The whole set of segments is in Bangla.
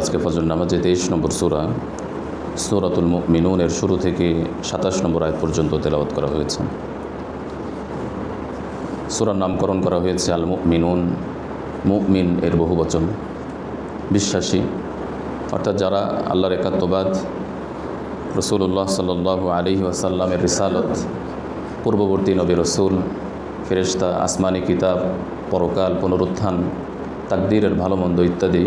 আজকে ফজর নামাজে 23 নম্বর সূরাতুল মুমিনুনের শুরু থেকে 27 নম্বর আয়াত পর্যন্ত তেলাওয়াত করা হয়েছে। সূরার নামকরণ করা হয়েছে আল মুমিনুন। মুমিন এর বহুবচন, বিশ্বাসী, অর্থাৎ যারা আল্লাহর একাত্মবাদ, রাসূলুল্লাহ সাল্লাল্লাহু আলাইহি ওয়াসাল্লামের রিসালত, পূর্ববর্তী নবী রসুল, ফেরেশতা, আসমানি কিতাব, পরকাল, পুনরুত্থান, তাকদীরের ভালো মন্দ ইত্যাদি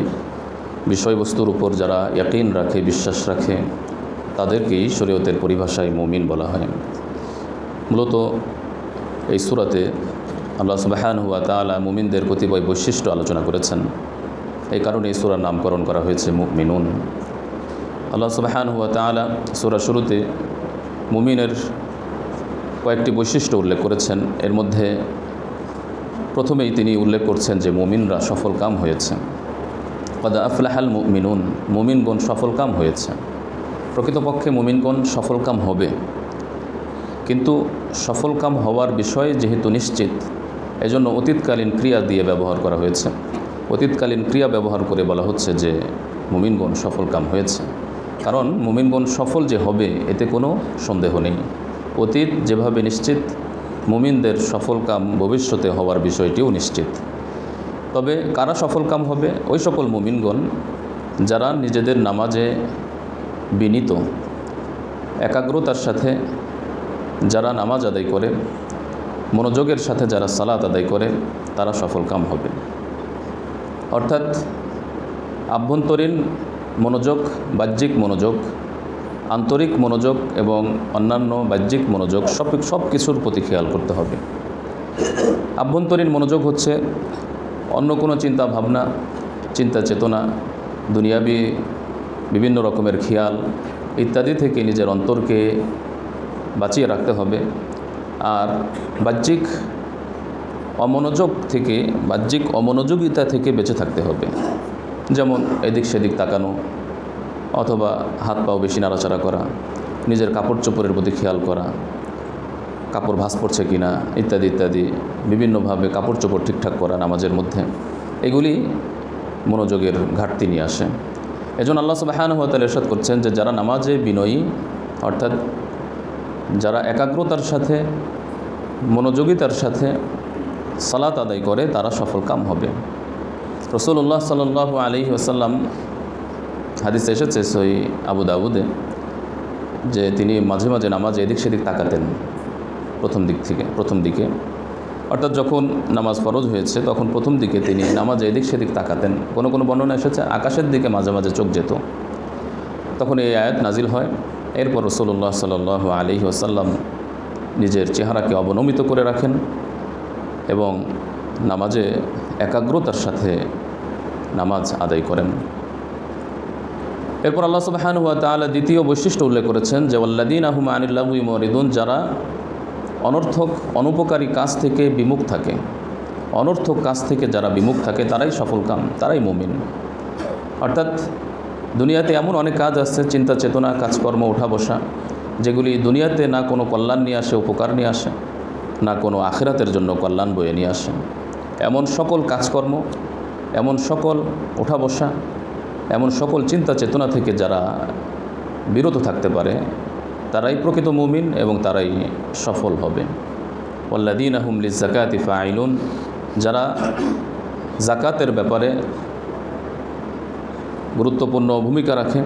বিষয়বস্তুর উপর যারা ইয়াকিন রাখে, বিশ্বাস রাখে, তাদেরকেই শরীয়তের পরিভাষায় মুমিন বলা হয়। মূলত এই সূরাতে আল্লাহ সুবহানাহু ওয়া তাআলা মুমিনদের কতিপয় বৈশিষ্ট্য আলোচনা করেছেন। এই কারণে এই সূরার নামকরণ করা হয়েছে মুমিনুন। আল্লাহ সুবহানাহু ওয়া তাআলা সূরার শুরুতে মুমিনের কয়েকটি বৈশিষ্ট্য উল্লেখ করেছেন। এর মধ্যে প্রথমেই তিনি উল্লেখ করছেন যে মুমিনরা সফলকাম হয়েছে। কদ আফলাহাল মুমিনুন, মুমিনগণ সফলকাম হয়েছে। প্রকৃতপক্ষে মুমিনগণ সফলকাম হবে, কিন্তু সফলকাম হওয়ার বিষয় যেহেতু নিশ্চিত, এজন্য অতীতকালীন ক্রিয়া দিয়ে ব্যবহার করা হয়েছে। অতীতকালীন ক্রিয়া ব্যবহার করে বলা হচ্ছে যে মুমিনগণ সফলকাম হয়েছে, কারণ মুমিনগণ সফল যে হবে এতে কোনো সন্দেহ নেই। অতীত যেভাবে নিশ্চিত, মুমিনদের সফলকাম ভবিষ্যতে হওয়ার বিষয়টিও নিশ্চিত। তবে কারা সফলকাম হবে? ওই সকল মুমিনগণ যারা নিজেদের নামাজে বিনীত, একাগ্রতার সাথে যারা নামাজ আদায় করে, মনোযোগের সাথে যারা সালাত আদায় করে, তারা সফলকাম হবে। অর্থাৎ আভ্যন্তরীণ মনোযোগ, বাহ্যিক মনোযোগ, আন্তরিক মনোযোগ এবং অন্যান্য বাহ্যিক মনোযোগ সব কিছুর প্রতি খেয়াল করতে হবে। আভ্যন্তরীণ মনোযোগ হচ্ছে অন্য কোনো চিন্তা ভাবনা, চিন্তা চেতনা, দুনিয়াবি বিভিন্ন রকমের খেয়াল ইত্যাদি থেকে নিজের অন্তরকে বাঁচিয়ে রাখতে হবে। আর বাহ্যিক অমনোযোগিতা থেকে বেঁচে থাকতে হবে। যেমন এদিক সেদিক তাকানো, অথবা হাত পাও বেশি নাড়াচাড়া করা, নিজের কাপড় চোপড়ের প্রতি খেয়াল করা, কাপড় ভাঁজ পড়ছে কিনা ইত্যাদি ইত্যাদি, বিভিন্নভাবে কাপড় চোপড় ঠিকঠাক করা নামাজের মধ্যে, এগুলি মনোযোগের ঘাটতি নিয়ে আসে। এজন্য আল্লাহ সুবহানাহু ওয়া তাআলা ইরশাদ করছেন যে যারা নামাজে বিনয়ী, অর্থাৎ যারা একাগ্রতার সাথে, মনোযোগিতার সাথে সালাত আদায় করে, তারা সফলকাম হবে। রাসূলুল্লাহ সাল্লাল্লাহু আলাইহি ওয়াসাল্লাম হাদিসে এসেছে সহিহ আবু দাউদে, যে তিনি মাঝে মাঝে নামাজে এদিক সেদিক তাকাতেন প্রথম দিকে, অর্থাৎ যখন নামাজ ফরজ হয়েছে তখন প্রথম দিকে তিনি নামাজে এদিক সেদিক তাকাতেন। কোনো কোনো বর্ণনা এসেছে আকাশের দিকে মাঝে মাঝে চোখ যেত। তখন এই আয়াত নাজিল হয়। এরপর রাসূলুল্লাহ সাল্লাল্লাহু আলাইহি ওয়াসাল্লাম নিজের চেহারাকে অবনমিত করে রাখেন এবং নামাজে একাগ্রতার সাথে নামাজ আদায় করেন। এরপর আল্লাহ সুবহানাহু ওয়া তাআলা দ্বিতীয় বৈশিষ্ট্য উল্লেখ করেছেন যে ওয়াল্লাযীনা হুম আনিল লাগwi মুরিদুন, যারা অনর্থক অনুপকারী কাজ থেকে বিমুখ থাকে, অনর্থক কাজ থেকে যারা বিমুখ থাকে তারাই সফলকাম, তারাই মুমিন। অর্থাৎ দুনিয়াতে এমন অনেক কাজ আছে, চিন্তা চেতনা, কাজকর্ম, ওঠা বসা, যেগুলি দুনিয়াতে না কোনো কল্যাণ নিয়ে আসে, উপকার নিয়ে আসে, না কোনো আখিরাতের জন্য কল্যাণ বয়ে নিয়ে আসে। এমন সকল কাজকর্ম, এমন সকল ওঠা বসা, এমন সকল চিন্তা চেতনা থেকে যারা বিরত থাকতে পারে, তারাই প্রকৃত মুমিন এবং তারাই সফল হবে। ওয়াল্লাযীনা হুম লিয-যাকাতি ফাঈলুন, যারা যাকাতের ব্যাপারে গুরুত্বপূর্ণ ভূমিকা রাখে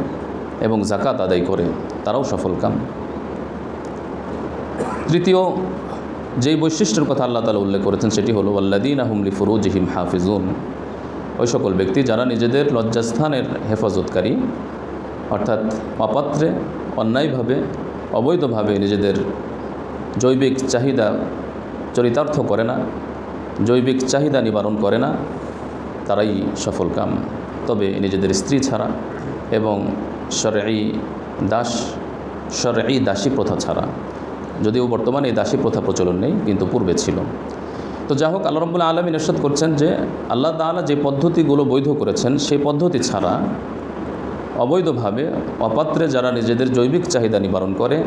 এবং যাকাত আদায় করে, তারাও সফলকাম। তৃতীয় যেই বৈশিষ্ট্যের কথা আল্লাহ তাআলা উল্লেখ করেছেন সেটি হলো ওয়াল্লাযীনা হুম লিফুরুজিহিম হাফিজুন, ওই সকল ব্যক্তি যারা নিজেদের লজ্জাস্থানের হেফাজতকারী, অর্থাৎ অপাত্রে, অন্যায়ভাবে, অবৈধভাবে নিজেদের জৈবিক চাহিদা চরিতার্থ করে না, জৈবিক চাহিদা নিবারণ করে না, তারাই সফলকাম। তবে নিজেদের স্ত্রী ছাড়া এবং শরঈ দাসী প্রথা ছাড়া, যদিও বর্তমানে এই দাসী প্রথা প্রচলন নেই, কিন্তু পূর্বে ছিল। তো যাই হোক, আল্লাহ রাব্বুল আলামিন ইরশাদ করছেন যে আল্লাহ তাআলা যে পদ্ধতিগুলো বৈধ করেছেন সেই পদ্ধতি ছাড়া অবৈধভাবে অপাত্রে যারা নিজেদের জৈবিক চাহিদা নিবারণ করে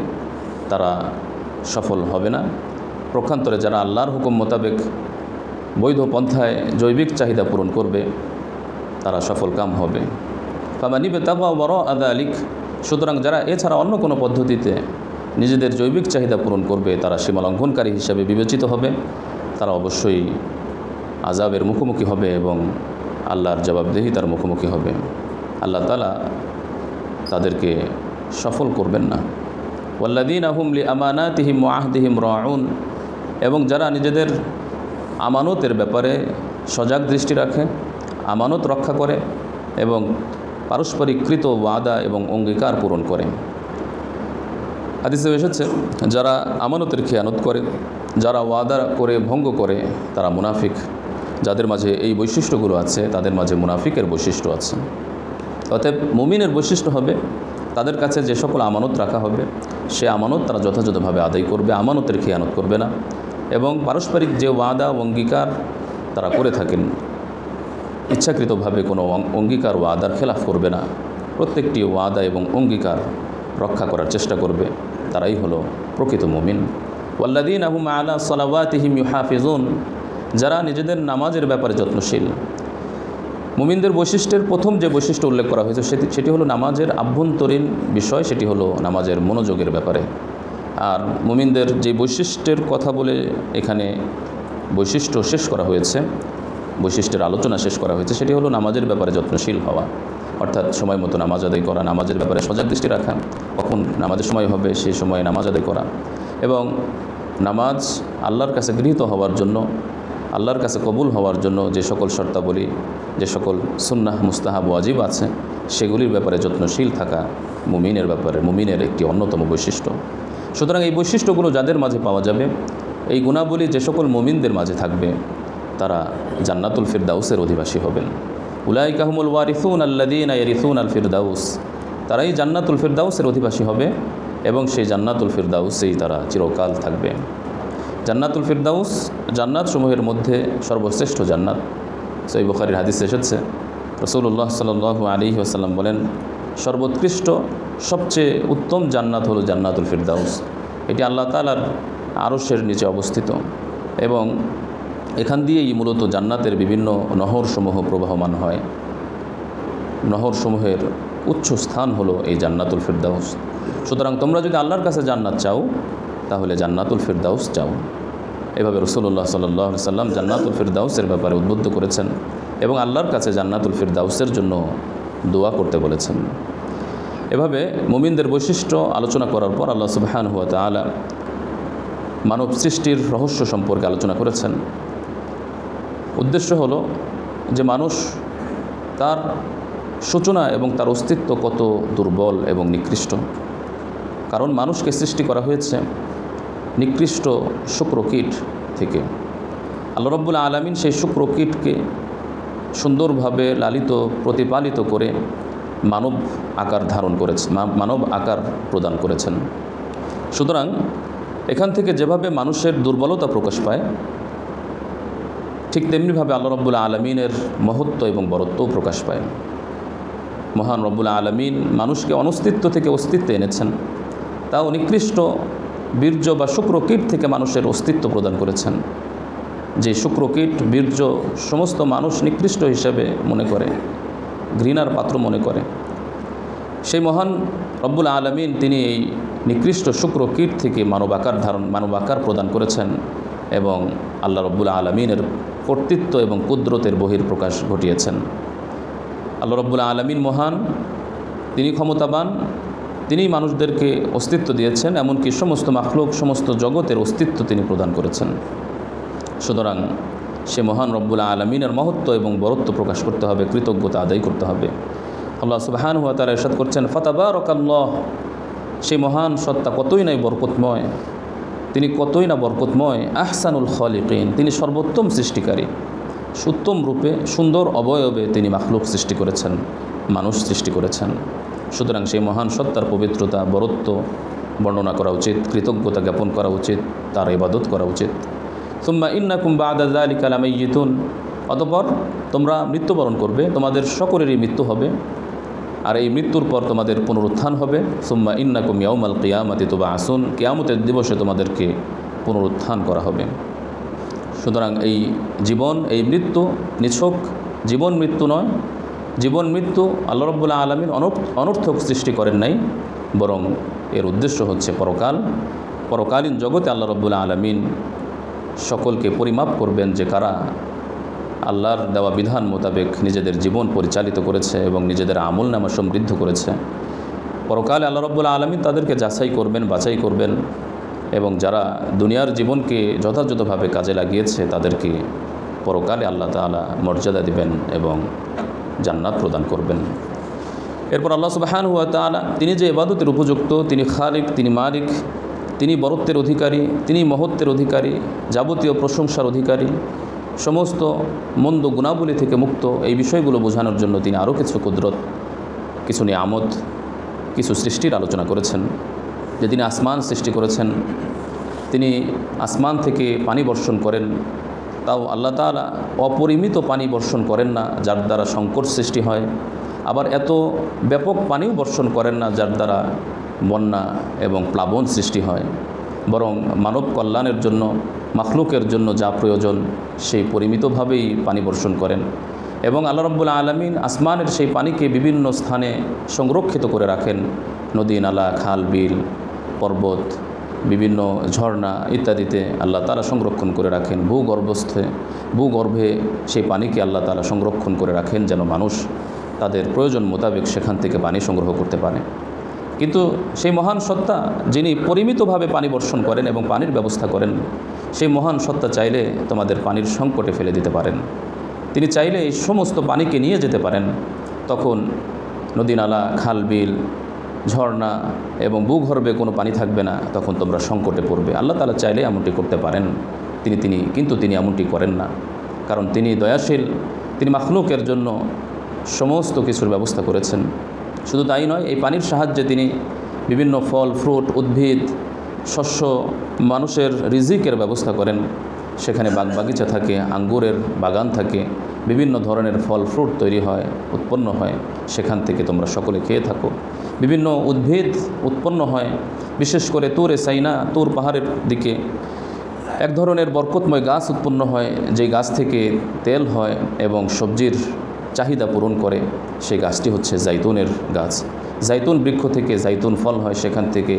তারা সফল হবে না। পক্ষান্তরে যারা আল্লাহর হুকুম মোতাবেক বৈধ পন্থায় জৈবিক চাহিদা পূরণ করবে তারা সফলকাম হবে। ফামানি বেতাগা ওয়ারাআ যালিক, সুতরাং যারা এছাড়া অন্য কোনো পদ্ধতিতে নিজেদের জৈবিক চাহিদা পূরণ করবে তারা সীমালঙ্ঘনকারী হিসাবে বিবেচিত হবে, তারা অবশ্যই আযাবের মুখোমুখি হবে এবং আল্লাহর জবাবদিহিতার মুখোমুখি হবে। আল্লাহ তাআলা তাদেরকে সফল করবেন না। ওয়াল্লাযীনা হুম লিআমানাতিহিম ওয়া আহদিহিম রাউন, এবং যারা নিজেদের আমানতের ব্যাপারে সজাগ দৃষ্টি রাখে, আমানত রক্ষা করে এবং পারস্পরিক কৃত ওয়াদা এবং অঙ্গীকার পূরণ করে। হাদিসে এসেছে যারা আমানতের খেয়ানত করে, যারা ওয়াদা করে ভঙ্গ করে, তারা মুনাফিক। যাদের মাঝে এই বৈশিষ্ট্যগুলো আছে তাদের মাঝে মুনাফিকের বৈশিষ্ট্য আছে। অতএব মুমিনের বৈশিষ্ট্য হবে তাদের কাছে যে সকল আমানত রাখা হবে সে আমানত তারা যথাযথভাবে আদায় করবে, আমানতের খেয়ানত করবে না, এবং পারস্পরিক যে ওয়াদা অঙ্গীকার তারা করে থাকেন ইচ্ছাকৃতভাবে কোনো অঙ্গীকার ওয়াদার খেলাফ করবে না, প্রত্যেকটি ওয়াদা এবং অঙ্গীকার রক্ষা করার চেষ্টা করবে। তারাই হলো প্রকৃত মুমিন। ওয়াল্লাযীনা হুম আলা সালাওয়াতিহিম ইউহাফিজুন, যারা নিজেদের নামাজের ব্যাপারে যত্নশীল। মুমিনদের বৈশিষ্ট্যের প্রথম যে বৈশিষ্ট্য উল্লেখ করা হয়েছে সেটি হলো নামাজের আভ্যন্তরীণ বিষয়, সেটি হলো নামাজের মনোযোগের ব্যাপারে। আর মুমিনদের যে বৈশিষ্ট্যের কথা বলে এখানে বৈশিষ্ট্য শেষ করা হয়েছে, বৈশিষ্ট্যের আলোচনা শেষ করা হয়েছে, সেটি হলো নামাজের ব্যাপারে যত্নশীল হওয়া, অর্থাৎ সময় মতো নামাজ আদায় করা, নামাজের ব্যাপারে সজাগ দৃষ্টি রাখা, কখন নামাজের সময় হবে সেই সময়ে নামাজ আদায় করা, এবং নামাজ আল্লাহর কাছে গৃহীত হওয়ার জন্য, আল্লাহর কাছে কবুল হওয়ার জন্য যে সকল শর্তাবলী, যে সকল সুন্নাহ মুস্তাহাব ওয়াজিব আছে সেগুলির ব্যাপারে যত্নশীল থাকা মুমিনের ব্যাপারে মুমিনের একটি অন্যতম বৈশিষ্ট্য। সুতরাং এই বৈশিষ্ট্যগুলো যাদের মাঝে পাওয়া যাবে, এই গুণাবলী যে সকল মুমিনদের মাঝে থাকবে তারা জান্নাতুল ফিরদাউসের অধিবাসী হবেন। উলাইকা হুমুল ওয়ারিসুন আল্লাযীনা ইয়ারিসুন আল ফিরদাউস, তারাই জান্নাতুল ফিরদাউসের অধিবাসী হবে এবং সেই জান্নাতুল ফিরদাউসেই তারা চিরকাল থাকবে। জান্নাতুল ফিরদাউস জান্নাতসমূহের মধ্যে সর্বশ্রেষ্ঠ জান্নাত। সহিহ বুখারীর হাদিসে এসেছে রাসূলুল্লাহ সাল্লাল্লাহু আলাইহি ওয়াসাল্লাম বলেন, সর্বোৎকৃষ্ট সবচেয়ে উত্তম জান্নাত হলো জান্নাতুল ফিরদাউস। এটি আল্লাহ তাআলার আরশের নিচে অবস্থিত এবং এখান দিয়েই মূলত জান্নাতের বিভিন্ন নহরসমূহ প্রবাহমান হয়। নহরসমূহের উচ্চ স্থান হলো এই জান্নাতুল ফিরদাউস। সুতরাং তোমরা যদি আল্লাহর কাছে জান্নাত চাও তাহলে জান্নাতুল ফিরদাউস চাও। এভাবে রাসূলুল্লাহ সাল্লাল্লাহু আলাইহি ওয়াসাল্লাম জান্নাতুল ফিরদাউসের ব্যাপারে উদ্বুদ্ধ করেছেন এবং আল্লাহর কাছে জান্নাতুল ফিরদাউসের জন্য দোয়া করতে বলেছেন। এভাবে মুমিনদের বৈশিষ্ট্য আলোচনা করার পর আল্লাহ সুবহানাহু ওয়া তাআলা মানব সৃষ্টির রহস্য সম্পর্কে আলোচনা করেছেন। উদ্দেশ্য হলো যে মানুষ তার সূচনা এবং তার অস্তিত্ব কত দুর্বল এবং নিকৃষ্ট। কারণ মানুষকে সৃষ্টি করা হয়েছে নিকৃষ্ট শুক্রকীট থেকে। আল্লাহ রাব্বুল আলামিন সেই শুক্রকীটকে সুন্দরভাবে লালিত প্রতিপালিত করে মানব আকার ধারণ করেছে, মানব আকার প্রদান করেছেন। সুতরাং এখান থেকে যেভাবে মানুষের দুর্বলতা প্রকাশ পায় ঠিক তেমনিভাবে আল্লাহ রাব্বুল আলামিনের মহত্ব এবং বরত্বও প্রকাশ পায়। মহান রব্বুল আলামিন মানুষকে অনস্তিত্ব থেকে অস্তিত্বে এনেছেন, তাও নিকৃষ্ট বীর্য বা শুক্রকীট থেকে মানুষের অস্তিত্ব প্রদান করেছেন। যে শুক্রকীট বীর্য সমস্ত মানুষ নিকৃষ্ট হিসেবে মনে করে, ঘৃণার পাত্র মনে করে, সেই মহান রব্বুল আলামিন তিনি এই নিকৃষ্ট শুক্রকীট থেকে মানব আকার প্রদান করেছেন এবং আল্লাহ রব্বুল আলামিনের কর্তৃত্ব এবং কুদরতের বহিঃপ্রকাশ ঘটিয়েছেন। আল্লাহ রব্বুল আলামিন মহান, তিনি ক্ষমতাবান, তিনি মানুষদেরকে অস্তিত্ব দিয়েছেন, এমনকি সমস্ত মাখলুক সমস্ত জগতের অস্তিত্ব তিনি প্রদান করেছেন। সুতরাং সে মহান রব্বুল আলামিনের মহত্ব এবং বরত্ব প্রকাশ করতে হবে, কৃতজ্ঞতা আদায় করতে হবে। আল্লাহ সুবহানাহু ওয়া তাআলা ইরশাদ করছেন, ফাতাবারাকাল্লাহ, সেই মহান সত্তা কতই না বরকতময়, তিনি কতই না বরকতময়। আহসানুল খালিকিন, তিনি সর্বোত্তম সৃষ্টিকারী, উত্তম রূপে সুন্দর অবয়বে তিনি মাখলুক সৃষ্টি করেছেন, মানুষ সৃষ্টি করেছেন। সুতরাং সেই মহান সত্তার পবিত্রতা বরত্ব বর্ণনা করা উচিত, কৃতজ্ঞতা জ্ঞাপন করা উচিত, তার ইবাদত করা উচিত। সুম্মা ইন্নাকুম বা'দা যালিকা লামাইয়িতুন, অতঃপর তোমরা মৃত্যুবরণ করবে, তোমাদের সকলেরই মৃত্যু হবে, আর এই মৃত্যুর পর তোমাদের পুনরুত্থান হবে। সুম্মা ইন্নাকুম ইয়াউমাল কিয়ামাতি তুবআসুন, কিয়ামতের দিবসে তোমাদেরকে পুনরুত্থান করা হবে। সুতরাং এই জীবন, এই মৃত্যু নিছক জীবন মৃত্যু নয়, জীবন মৃত্যু আল্লাহ রাব্বুল আলামিন অনর্থক সৃষ্টি করেন নাই, বরং এর উদ্দেশ্য হচ্ছে পরকালীন জগতে আল্লাহ রাব্বুল আলামিন সকলকে পরিমাপ করবেন যে কারা আল্লাহর দেওয়া বিধান মোতাবেক নিজেদের জীবন পরিচালিত করেছে এবং নিজেদের আমলনামা সমৃদ্ধ করেছে। পরকালে আল্লাহ রাব্বুল আলামিন তাদেরকে যাচাই করবেন, বাছাই করবেন এবং যারা দুনিয়ার জীবনকে যথাযথভাবে কাজে লাগিয়েছে তাদেরকে পরকালে আল্লাহ তাআলা মর্যাদা দিবেন এবং জান্নাত প্রদান করবেন। এরপর আল্লাহ সুবহানাহু ওয়া তাআলা তিনি যে ইবাদতের উপযুক্ত, তিনি খালিক, তিনি মালিক, তিনি বরত্বের অধিকারী, তিনি মহত্বের অধিকারী, যাবতীয় প্রশংসার অধিকারী, সমস্ত মন্দ গুণাবলী থেকে মুক্ত, এই বিষয়গুলো বোঝানোর জন্য তিনি আরও কিছু কুদরত, কিছু নিয়ামত, কিছু সৃষ্টির আলোচনা করেছেন। যে তিনি আসমান সৃষ্টি করেছেন, তিনি আসমান থেকে পানি বর্ষণ করেন, তাও আল্লাহ তাআলা অপরিমিত পানি বর্ষণ করেন না যার দ্বারা সংকট সৃষ্টি হয়, আবার এত ব্যাপক পানিও বর্ষণ করেন না যার দ্বারা বন্যা এবং প্লাবন সৃষ্টি হয়, বরং মানব কল্যাণের জন্য, মাখলুকের জন্য যা প্রয়োজন সেই পরিমিতভাবেই পানি বর্ষণ করেন। এবং আল্লাহ রাব্বুল আলামিন আসমানের সেই পানিকে বিভিন্ন স্থানে সংরক্ষিত করে রাখেন, নদী, নালা, খাল, বিল, পর্বত, বিভিন্ন ঝর্ণা ইত্যাদিতে আল্লাহ তাআলা সংরক্ষণ করে রাখেন। ভূগর্ভে সেই পানিকে আল্লাহ তাআলা সংরক্ষণ করে রাখেন যেন মানুষ তাদের প্রয়োজন মোতাবেক সেখান থেকে পানি সংগ্রহ করতে পারে। কিন্তু সেই মহান সত্তা যিনি পরিমিতভাবে পানি বর্ষণ করেন এবং পানির ব্যবস্থা করেন, সেই মহান সত্তা চাইলে তোমাদের পানির সংকটে ফেলে দিতে পারেন। তিনি চাইলে এই সমস্ত পানিকে নিয়ে যেতে পারেন, তখন নদী, নালা, খাল, বিল, ঝর্ণা এবং ভূগর্ভে কোনো পানি থাকবে না, তখন তোমরা সংকটে পড়বে। আল্লাহ তাআলা চাইলে এমনটি করতে পারেন, কিন্তু তিনি এমনটি করেন না, কারণ তিনি দয়াশীল, তিনি মাখলুকের জন্য সমস্ত কিছুর ব্যবস্থা করেছেন। শুধু তাই নয়, এই পানির সাহায্যে তিনি বিভিন্ন ফল, ফ্রুট, উদ্ভিদ, শস্য, মানুষের রিজিকের ব্যবস্থা করেন। সেখানে বাগবাগিচা থাকে, আঙ্গুরের বাগান থাকে, বিভিন্ন ধরনের ফল, ফ্রুট তৈরি হয়, উৎপন্ন হয়, সেখান থেকে তোমরা সকলে খেয়ে থাকো। বিভিন্ন উদ্ভিদ উৎপন্ন হয়, বিশেষ করে তুরে সাইনা, তুর পাহাড়ের দিকে এক ধরনের বরকতময় গাছ উৎপন্ন হয়, যে গাছ থেকে তেল হয় এবং সবজির চাহিদা পূরণ করে। সেই গাছটি হচ্ছে জাইতুনের গাছ। জাইতুন বৃক্ষ থেকে জাইতুন ফল হয়, সেখান থেকে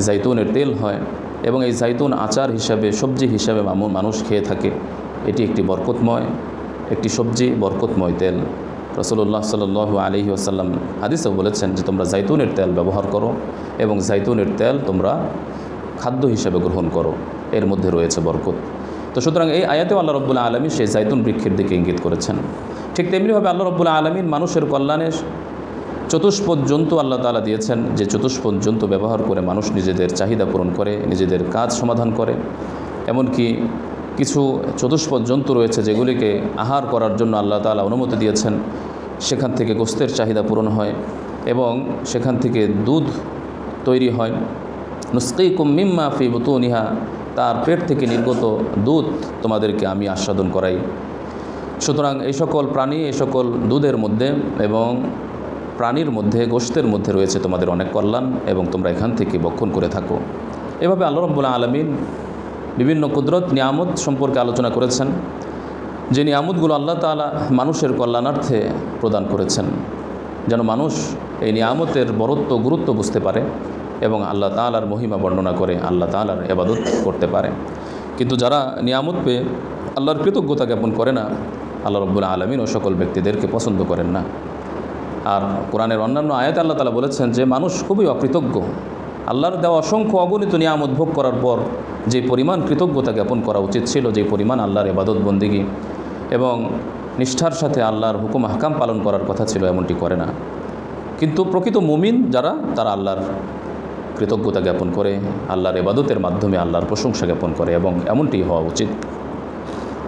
জাইতুনের তেল হয় এবং এই জাইতুন আচার হিসাবে, সবজি হিসাবে মানুষ খেয়ে থাকে। এটি একটি বরকতময় একটি সবজি, বরকতময় তেল। রাসূলুল্লাহ সাল্লাল্লাহু আলাইহি ওয়াসাল্লাম হাদিসেও বলেছেন যে তোমরা জাইতুনের তেল ব্যবহার করো এবং জাইতুনের তেল তোমরা খাদ্য হিসাবে গ্রহণ করো, এর মধ্যে রয়েছে বরকত। তো সুতরাং এই আয়াতেও আল্লাহ রাব্বুল আলামিন সেই জাইতুন বৃক্ষের দিকে ইঙ্গিত করেছেন। ঠিক তেমনিভাবে আল্লাহ রাব্বুল আলামিন মানুষের কল্যাণে চতুষ্পদ জন্তু আল্লাহ তাআলা দিয়েছেন, যে চতুষ্পদ জন্তু ব্যবহার করে মানুষ নিজেদের চাহিদা পূরণ করে, নিজেদের কাজ সমাধান করে। এমনকি কিছু চতুষ্পদ জন্তু রয়েছে যেগুলিকে আহার করার জন্য আল্লাহ তাআলা অনুমতি দিয়েছেন, সেখান থেকে গোশতের চাহিদা পূরণ হয় এবং সেখান থেকে দুধ তৈরি হয়। নুসকিকুম মিম্মা ফি বুতুনিহা, তার পেট থেকে নির্গত দুধ তোমাদেরকে আমি আস্বাদন করাই। সুতরাং এই সকল প্রাণী, এই সকল দুধের মধ্যে এবং প্রাণীর মধ্যে, গোশতের মধ্যে রয়েছে তোমাদের অনেক কল্যাণ এবং তোমরা এখান থেকে ভক্ষণ করে থাকো। এভাবে আল্লাহ রাব্বুল আলামিন বিভিন্ন কুদরত, নিয়ামত সম্পর্কে আলোচনা করেছেন, যে নিয়ামতগুলো আল্লাহ তাআলা মানুষের কল্যাণার্থে প্রদান করেছেন, যেন মানুষ এই নিয়ামতের বরত্ব, গুরুত্ব বুঝতে পারে এবং আল্লাহ তাআলার মহিমা বর্ণনা করে আল্লাহ তাআলার ইবাদত করতে পারে। কিন্তু যারা নিয়ামত পেয়ে আল্লাহর কৃতজ্ঞতা জ্ঞাপন করে না, আল্লাহ রাব্বুল আলামিন ও সকল ব্যক্তিদেরকে পছন্দ করেন না। আর কোরআনের অন্যান্য আয়াতে আল্লাহ তাআলা বলেছেন যে মানুষ খুবই অকৃতজ্ঞ। আল্লাহর দেওয়া অসংখ্য অগণিত নিয়ামত ভোগ করার পর যে পরিমাণ কৃতজ্ঞতা জ্ঞাপন করা উচিত ছিল, যে পরিমাণ আল্লাহর ইবাদত বন্দেগী এবং নিষ্ঠার সাথে আল্লাহর হুকুম আহকাম পালন করার কথা ছিল, এমনটি করে না। কিন্তু প্রকৃত মুমিন যারা, তারা আল্লাহর কৃতজ্ঞতা জ্ঞাপন করে, আল্লাহর ইবাদতের মাধ্যমে আল্লাহর প্রশংসা জ্ঞাপন করে এবং এমনটি হওয়া উচিত।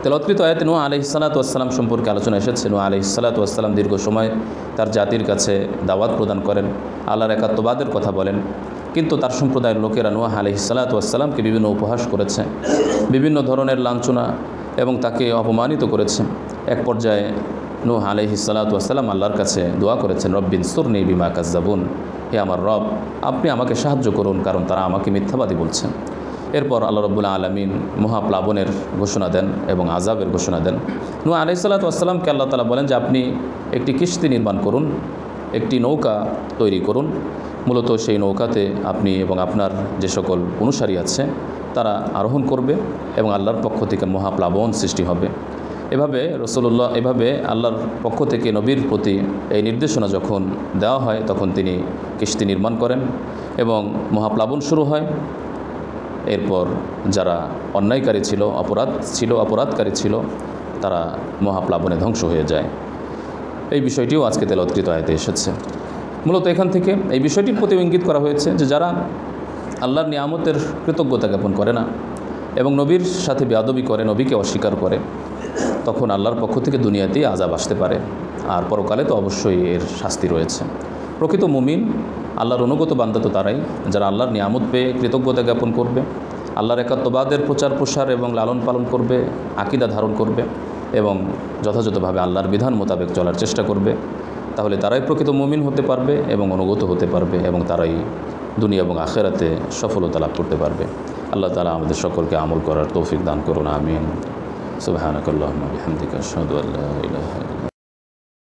তেলাওয়াতকৃত আয়াতে নূহ আলাইহিসসালাতু ওয়াসসালাম সম্পর্কে আলোচনা এসেছে। নূহ আলাইহিসসালাতু ওয়াসসালাম দীর্ঘ সময় তার জাতির কাছে দাওয়াত প্রদান করেন, আল্লাহর একাত্মবাদের কথা বলেন, কিন্তু তার সম্প্রদায়ের লোকেরা নূহ আলাইহিসসালাতু ওয়াসসালামকে বিভিন্ন উপহাস করেছে, বিভিন্ন ধরনের লাঞ্ছনা এবং তাকে অপমানিত করেছে। এক পর্যায়ে নূহ আলাইহিসসালাতু ওয়াসসালাম আল্লাহর কাছে দোয়া করেছেন, রব্বিনসুরনি বিমা কাযযাবুন, হে আমার রব, আপনি আমাকে সাহায্য করুন, কারণ তারা আমাকে মিথ্যাবাদী বলছেন। এরপর আল্লাহ রাব্বুল আলামিন মহাপ্লাবনের ঘোষণা দেন এবং আযাবের ঘোষণা দেন। নূহ আলাইহিস সালাতু ওয়াস সালামকে আল্লাহ তাআলা বলেন যে আপনি একটি কিস্তি নির্মাণ করুন, একটি নৌকা তৈরি করুন। মূলত সেই নৌকাতে আপনি এবং আপনার যে সকল অনুসারী আছে তারা আরোহণ করবে এবং আল্লাহর পক্ষ থেকে মহাপ্লাবন সৃষ্টি হবে। এভাবে রাসূলুল্লাহ এভাবে আল্লাহর পক্ষ থেকে নবীর প্রতি এই নির্দেশনা যখন দেওয়া হয় তখন তিনি কিস্তি নির্মাণ করেন এবং মহাপ্লাবন শুরু হয়। এরপর যারা অন্যায়কারী ছিল, অপরাধকারী ছিল তারা মহাপ্লাবনে ধ্বংস হয়ে যায়। এই বিষয়টিও আজকে তেলাওয়াতকৃত আয়াতে এসেছে। মূলত এখান থেকে এই বিষয়টির প্রতি ইঙ্গিত করা হয়েছে যে যারা আল্লাহর নিয়ামতের কৃতজ্ঞতা জ্ঞাপন করে না এবং নবীর সাথে বেয়াদবি করে, নবীকে অস্বীকার করে, তখন আল্লাহর পক্ষ থেকে দুনিয়াতেই আযাব আসতে পারে, আর পরকালে তো অবশ্যই এর শাস্তি রয়েছে। প্রকৃত মুমিন আল্লাহর অনুগত বান্দা তো তারাই যারা আল্লাহর নিয়ামত পেয়ে কৃতজ্ঞতা জ্ঞাপন করবে, আল্লাহর একাত্মবাদের প্রচার প্রসার এবং লালন পালন করবে, আকীদা ধারণ করবে এবং যথাযথভাবে আল্লাহর বিধান মোতাবেক চলার চেষ্টা করবে। তাহলে তারাই প্রকৃত মুমিন হতে পারবে এবং অনুগত হতে পারবে এবং তারাই দুনিয়া এবং আখিরাতে সফলতা লাভ করতে পারবে। আল্লাহ তাআলা আমাদের সকলকে আমল করার তৌফিক দান করুন। আমিন। সুবহানাকাল্লাহুম্মা বিহামদিকা আশহাদু আল্লা ইলাহা ইল্লা